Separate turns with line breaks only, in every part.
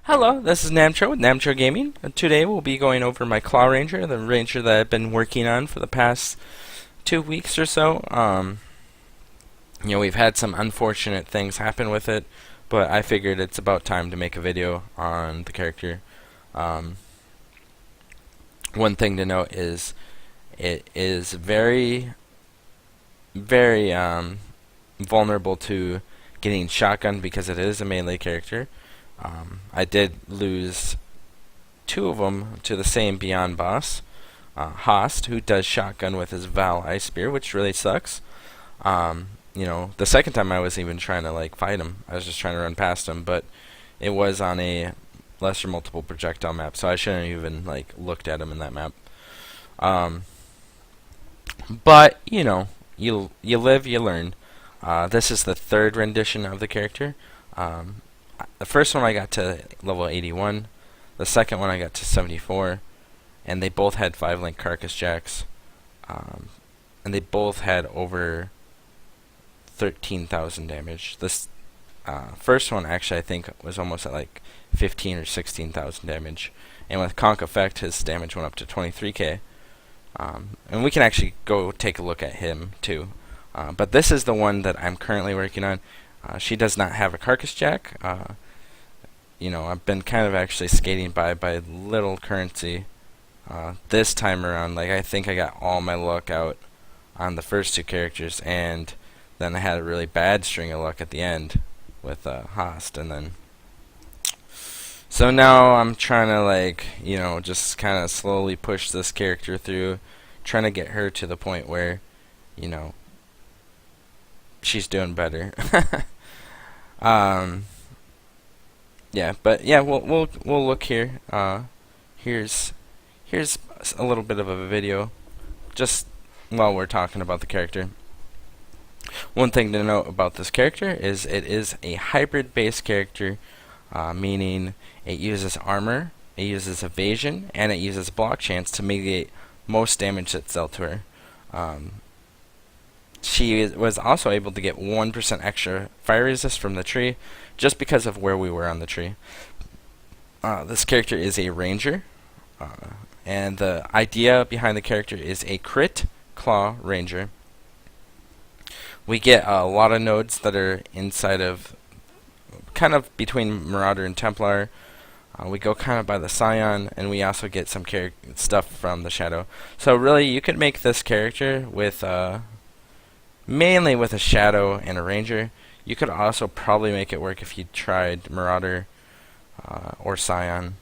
Hello, this is Namtro with Namtro Gaming. Today we'll be going over my Claw Ranger, the Ranger that I've been working on for the past 2 weeks or so. We've had some unfortunate things happen with it, but I figured it's about time to make a video on the character. Um, One thing to note is it is very vulnerable to getting shotgun because it is a melee character. I did lose two of them to the same Beyond boss, Host, who does shotgun with his Val Ice Spear, which really sucks. The second time I was even trying to fight him, I was just trying to run past him, but it was on a lesser multiple projectile map, so I shouldn't have even looked at him in that map. But you live, you learn. This is the third rendition of the character. The first one I got to level 81. The second one I got to 74. And they both had 5-link carcass jacks. And they both had over 13,000 damage. This first one actually I think was almost at 15 or 16,000 damage. And with Conk Effect his damage went up to 23k. And we can actually go take a look at him too. But this is the one that I'm currently working on. She does not have a carcass jack. I've been kind of actually skating by little currency this time around. I think I got all my luck out on the first two characters, and then I had a really bad string of luck at the end with Host, and then so now I'm trying to just kind of slowly push this character through, trying to get her to the point where she's doing better. We'll look here. Here's a little bit of a video, just while we're talking about the character. One thing to note about this character is it is a hybrid-based character, meaning it uses armor, it uses evasion, and it uses block chance to mitigate most damage that's dealt to her. She was also able to get 1% extra fire resist from the tree, just because of where we were on the tree. This character is a ranger, and the idea behind the character is a crit claw ranger. We get a lot of nodes that are inside of, kind of between Marauder and Templar. We go kind of by the Scion, and we also get some stuff from the Shadow. So really, you could make this character with mainly with a Shadow and a Ranger. You could also probably make it work if you tried Marauder or Scion.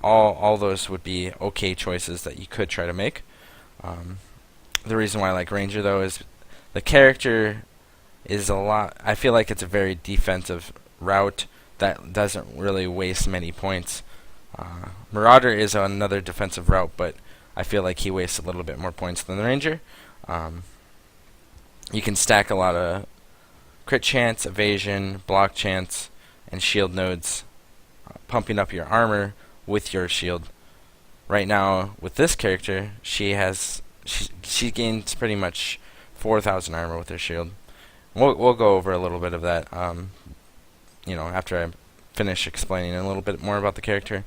All those would be okay choices that you could try to make. The reason why I like Ranger though is the character is I feel like it's a very defensive route that doesn't really waste many points. Marauder is another defensive route, but I feel like he wastes a little bit more points than the Ranger. You can stack a lot of crit chance, evasion, block chance, and shield nodes, pumping up your armor with your shield. Right now, with this character, she gains pretty much 4,000 armor with her shield. We'll go over a little bit of that, after I finish explaining a little bit more about the character.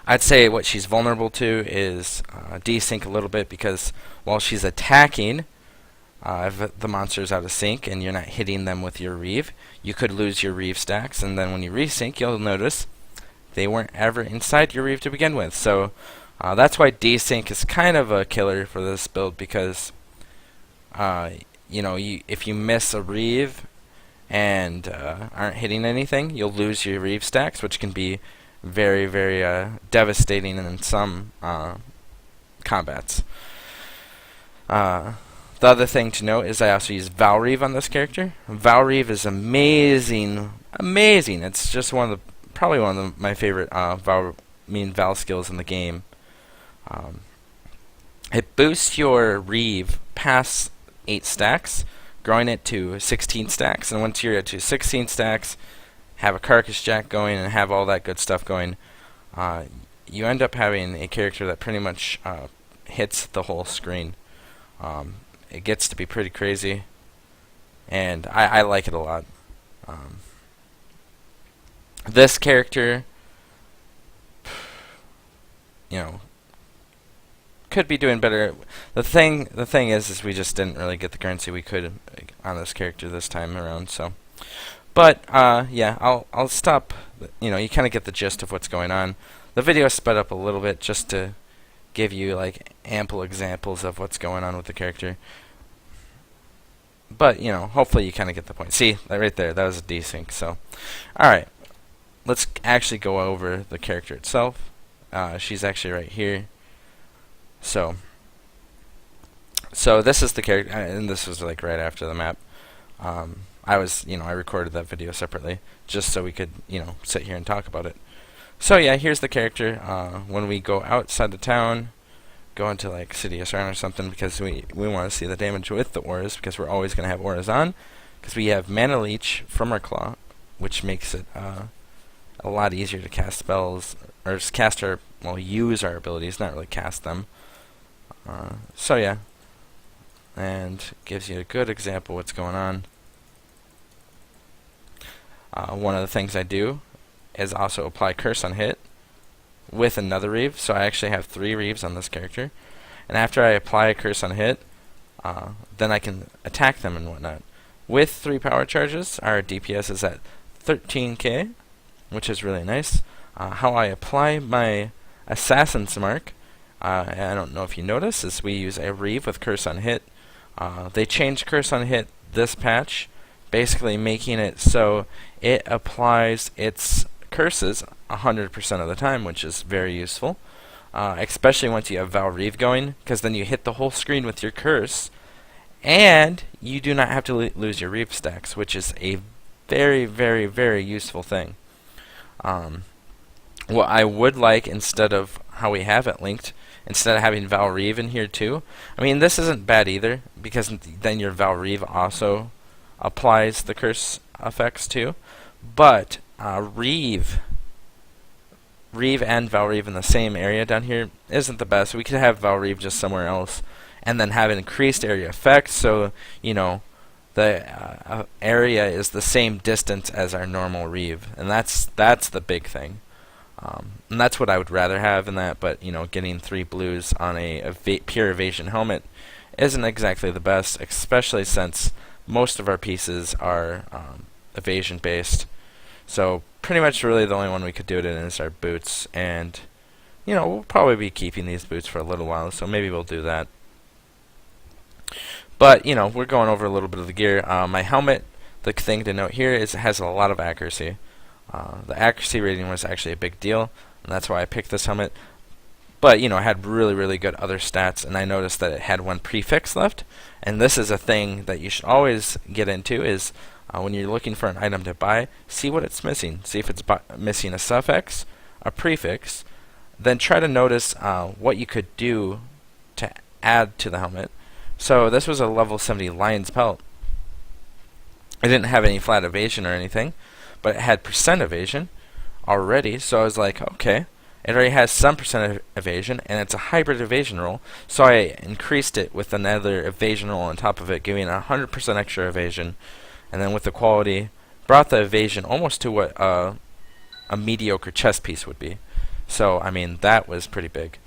I'd say what she's vulnerable to is desync a little bit, because while she's attacking, if the monster's out of sync and you're not hitting them with your Reeve, you could lose your Reeve stacks, and then when you resync, you'll notice they weren't ever inside your Reeve to begin with. So that's why desync is kind of a killer for this build, because if you miss a Reeve and aren't hitting anything, you'll lose your Reeve stacks, which can be very, very devastating in some combats. The other thing to note is I also use Val Reeve on this character. Val Reeve is amazing. It's just probably one of my favorite Val skills in the game. It boosts your Reeve past 8 stacks, growing it to 16 stacks, and once you're to 16 stacks, have a carcass jack going, and have all that good stuff going, you end up having a character that pretty much hits the whole screen. It gets to be pretty crazy, and I like it a lot. This character, you know, could be doing better. The thing is we just didn't really get the currency we could on this character this time around. So, but yeah, I'll stop. You know, you kind of get the gist of what's going on. The video sped up a little bit just to give you like ample examples of what's going on with the character. But you know, hopefully you kind of get the point. See, that right there, that was a desync. So, all right, let's actually go over the character itself. She's actually right here. So this is the character, and this was like right after the map. I recorded that video separately just so we could, sit here and talk about it. So yeah, here's the character. When we go outside the town, go into like City of Surround or something, because we want to see the damage with the auras, because we're always going to have auras on, because we have Mana Leech from our claw, which makes it a lot easier to cast spells, or just use our abilities, not really cast them. So yeah, and gives you a good example of what's going on. One of the things I do is also apply Curse on hit with another Reeve, so I actually have 3 Reeves on this character. And after I apply a Curse on hit, then I can attack them and whatnot. With 3 power charges, our DPS is at 13k, which is really nice. How I apply my Assassin's Mark, I don't know if you notice, is we use a Reeve with Curse on hit. They changed Curse on hit this patch, basically making it so it applies its curses 100% of the time, which is very useful, especially once you have Val Reeve going, because then you hit the whole screen with your curse, and you do not have to lose your Reeve stacks, which is a very, very, very useful thing. What I would like, instead of how we have it linked, instead of having Val Reeve in here too, I mean, this isn't bad either, because then your Val Reeve also applies the curse effects too, but Reeve and Val Reeve in the same area down here isn't the best. We could have Val Reeve just somewhere else, and then have an increased area effect, so the area is the same distance as our normal Reeve, and that's the big thing. And that's what I would rather have in that, but getting 3 blues on a pure evasion helmet isn't exactly the best, especially since most of our pieces are evasion based. So pretty much really the only one we could do it in is our boots, and we'll probably be keeping these boots for a little while, so maybe we'll do that. But we're going over a little bit of the gear. My helmet, the thing to note here is it has a lot of accuracy. The accuracy rating was actually a big deal, and that's why I picked this helmet. But it had really, really good other stats, and I noticed that it had 1 prefix left. And this is a thing that you should always get into, is when you're looking for an item to buy, see what it's missing. See if it's missing a suffix, a prefix, then try to notice what you could do to add to the helmet. So this was a level 70 Lion's Pelt. It didn't have any flat evasion or anything, but it had percent evasion already, so I was like, okay, it already has some percent evasion, and it's a hybrid evasion roll, so I increased it with another evasion roll on top of it, giving 100% extra evasion, and then with the quality, brought the evasion almost to what a mediocre chest piece would be. So, I mean, that was pretty big.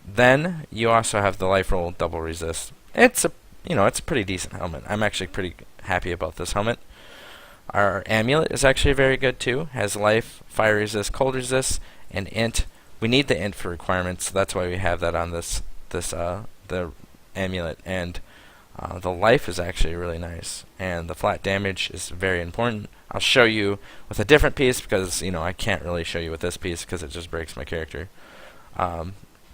Then, you also have the life roll double resist. It's a pretty decent helmet. I'm actually pretty happy about this helmet. Our amulet is actually very good too. Has life, fire resist, cold resist, and int. We need the int for requirements, so that's why we have that on the amulet. And the life is actually really nice, and the flat damage is very important. I'll show you with a different piece, because I can't really show you with this piece because it just breaks my character.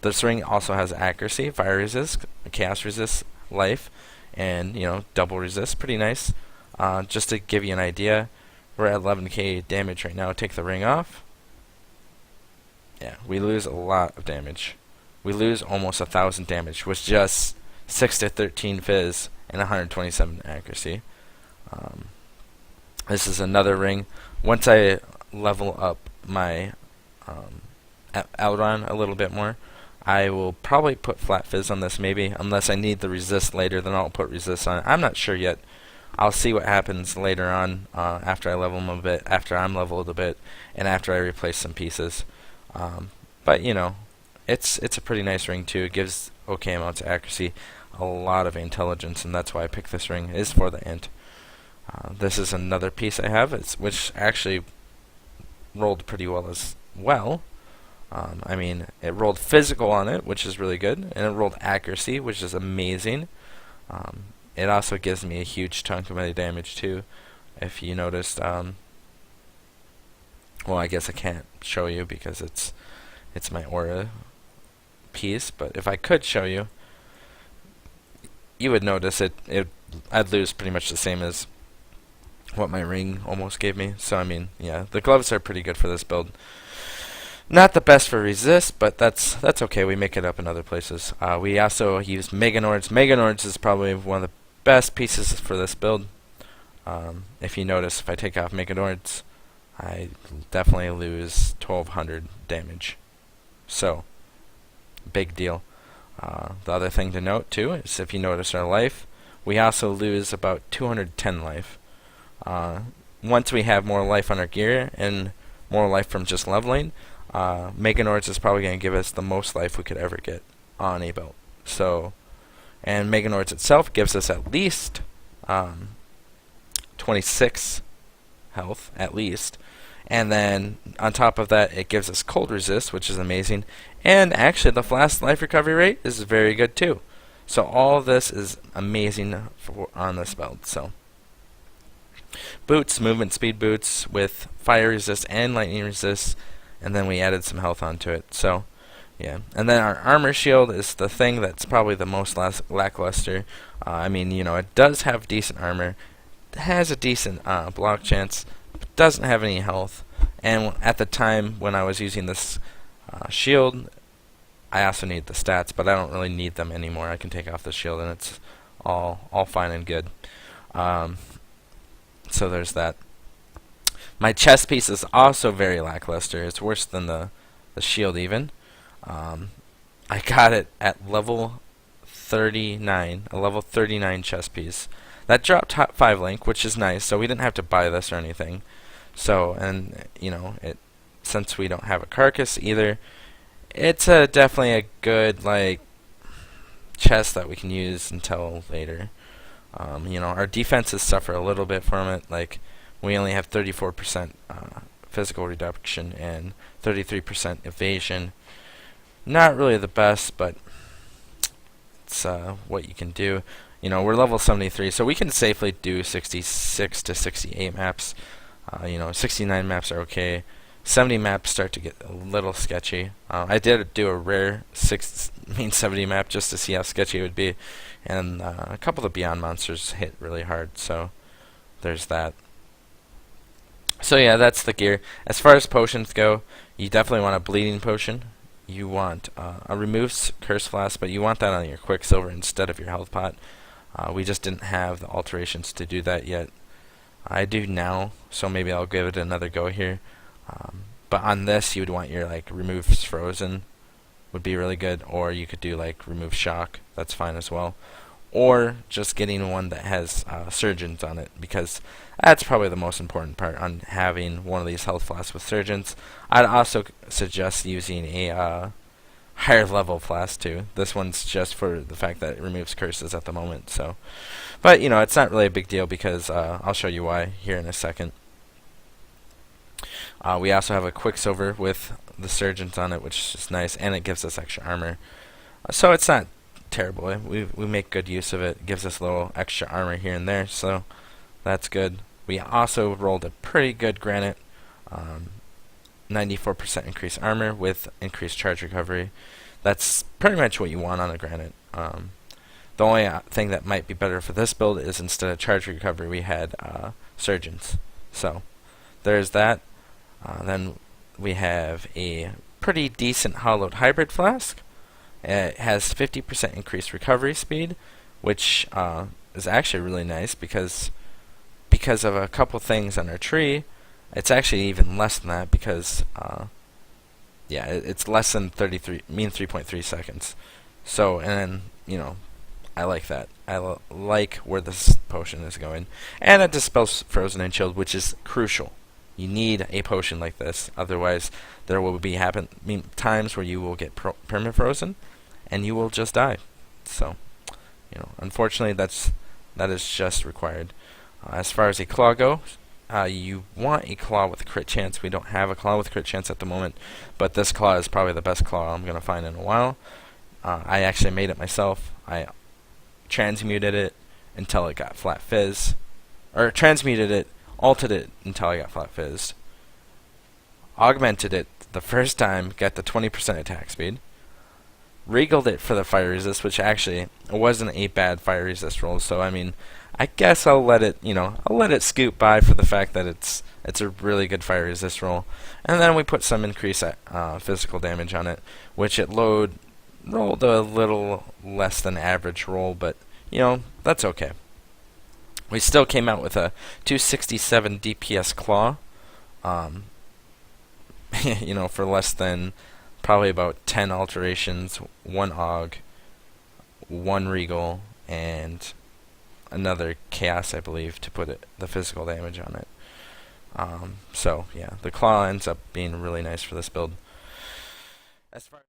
This ring also has accuracy, fire resist, chaos resist, life, and double resist. Pretty nice. Just to give you an idea, we're at 11k damage right now. Take the ring off. Yeah, we lose a lot of damage. We lose almost 1,000 damage with just 6 to 13 fizz and 127 accuracy. This is another ring. Once I level up my Outrun a little bit more, I will probably put flat fizz on this, maybe, unless I need the resist later, then I'll put resist on it. I'm not sure yet. I'll see what happens later on after I level them a bit, after I'm leveled a bit, and after I replace some pieces. But you know, it's a pretty nice ring too. It gives okay amounts of accuracy, a lot of intelligence, and that's why I picked this ring, is for the int. This is another piece I have, which actually rolled pretty well as well. I mean, it rolled physical on it, which is really good, and it rolled accuracy, which is amazing. It also gives me a huge chunk of melee damage too. If you noticed, well, I guess I can't show you because it's my aura piece. But if I could show you, you would notice I'd lose pretty much the same as what my ring almost gave me. So I mean, yeah, the gloves are pretty good for this build. Not the best for resist, but that's okay. We make it up in other places. We also use Meganords. Meganords is probably one of the best pieces for this build. If you notice, if I take off Meganords, I definitely lose 1200 damage. So, big deal. The other thing to note too is if you notice our life, we also lose about 210 life. Once we have more life on our gear and more life from just leveling, Meganords is probably going to give us the most life we could ever get on a belt. So, and Meganords itself gives us at least 26 health, at least. And then on top of that, it gives us cold resist, which is amazing. And actually, the flash life recovery rate is very good too. So all of this is amazing on this belt. So boots, movement speed boots with fire resist and lightning resist. And then we added some health onto it. So, yeah. And then our armor shield is the thing that's probably the most lackluster. I mean, you know, it does have decent armor. It has a decent block chance. But doesn't have any health. And at the time when I was using this shield, I also need the stats. But I don't really need them anymore. I can take off the shield and it's all fine and good. So there's that. My chest piece is also very lackluster. It's worse than the shield even. I got it at level 39, a level 39 chest piece. That dropped top 5 link, which is nice, so we didn't have to buy this or anything. So, and you know, since we don't have a carcass either, it's definitely a good like chest that we can use until later. You know, our defenses suffer a little bit from it, like we only have 34% physical reduction and 33% evasion. Not really the best, but it's what you can do. You know, we're level 73, so we can safely do 66 to 68 maps. You know, 69 maps are okay. 70 maps start to get a little sketchy. I did do a rare 70 map just to see how sketchy it would be, and a couple of the Beyond monsters hit really hard, so there's that. So yeah, that's the gear. As far as potions go, you definitely want a bleeding potion. You want a removes curse flask, but you want that on your quicksilver instead of your health pot. We just didn't have the alterations to do that yet. I do now, so maybe I'll give it another go here. But on this, you would want your like removes frozen, would be really good, or you could do like remove shock. That's fine as well. Or just getting one that has surgeons on it, because that's probably the most important part on having one of these health flasks with surgeons. I'd also suggest using a higher level flask too. This one's just for the fact that it removes curses at the moment. So, but you know, it's not really a big deal because I'll show you why here in a second. We also have a quicksilver with the surgeons on it, which is nice, and it gives us extra armor. So it's not terrible. We make good use of it. It gives us a little extra armor here and there, so that's good. We also rolled a pretty good granite, 94% increased armor with increased charge recovery. That's pretty much what you want on a granite. The only thing that might be better for this build is instead of charge recovery, we had surgeons. So there's that. Then we have a pretty decent hollowed hybrid flask. It has 50% increased recovery speed, which is actually really nice because of a couple things on our tree. It's actually even less than that because yeah, it's less than 3.3 seconds. So, and then, you know, I like that. Like where this potion is going. And it dispels frozen and chilled, which is crucial. You need a potion like this, otherwise there will be times where you will get permafrozen, and you will just die. So, unfortunately, that is just required. As far as a claw goes, you want a claw with crit chance. We don't have a claw with crit chance at the moment, but this claw is probably the best claw I'm gonna find in a while. I actually made it myself. I transmuted it until it got flat fizz, or transmuted it, altered it until I got flat fizzed, augmented it the first time, got the 20% attack speed, regaled it for the fire resist, which actually wasn't a bad fire resist roll. So I mean, I guess I'll let it, I'll let it scoot by for the fact that it's a really good fire resist roll. And then we put some increased physical damage on it, which it rolled a little less than average roll, but that's okay. We still came out with a 267 DPS claw, for less than probably about 10 alterations, 1 aug, 1 regal, and another chaos, I believe, to put the physical damage on it. So yeah, the claw ends up being really nice for this build. As far